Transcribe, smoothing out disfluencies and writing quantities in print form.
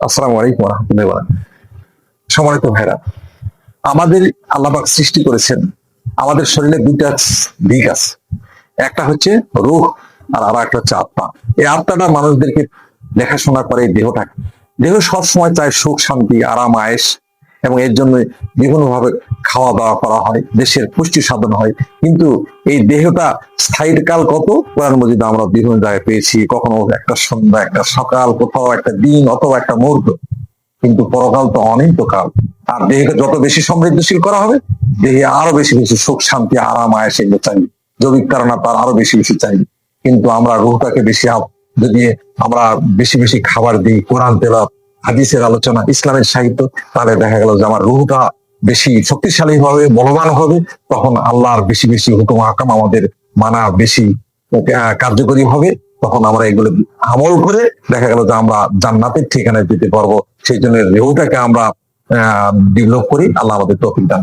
আসসালামু আলাইকুম রহমতুল্লাহ। সম্মানিত ভাইরা, আমাদের আল্লাহ পাক সৃষ্টি করেছেন, আমাদের শরীরে দুইটা দিক আছে। একটা হচ্ছে রূহ, আর একটা হচ্ছে আত্মা। এই আত্মাটা মানুষদেরকে দেখাশোনা করে এই দেহটাকে। দেহ সবসময় চায় সুখ শান্তি আরাম আয়েশ, এবং এর জন্য বিভিন্ন ভাবে খাওয়া দাওয়া করা হয়, দেশের পুষ্টি সাধন হয়। কিন্তু এই দেহটা স্থায়ী কাল কত? কোরআন মজিদে আমরা বিভিন্ন জায়গায় পেয়েছি, কখনো একটা সন্ধ্যা, একটা সকাল, কোথাও একটা দিন, অথবা একটা মুহূর্ত। কিন্তু পরকাল তো অনন্তকাল। আর দেহকে যত বেশি সমৃদ্ধশীল করা হবে, দেহে আরো বেশি বেশি সুখ শান্তি আরাম আয়েশ এগুলো চাইবে। জৈবিক কারণে তার আরো বেশি বেশি চাইবে। কিন্তু আমরা রুহটাকে বেশি যদি আমরা বেশি বেশি খাবার দিই, কোরআন তেলাওয়াত, হাদিসের আলোচনা, ইসলামের সাহিত্য, তাহলে দেখা গেল যে আমার রুহটা বেশি শক্তিশালী হবে, বলবান হবে। তখন আল্লাহর বেশি বেশি হুকুম আকাম আমাদের মানা বেশি কার্যকরী হবে। তখন আমরা এগুলো আমল করে দেখা গেল যে আমরা জান্নাতের ঠিকানায় যেতে পারবো। সেই জন্য রুহটাকে আমরা ডেভেলপ করি। আল্লাহ আমাদের তৌফিক দান।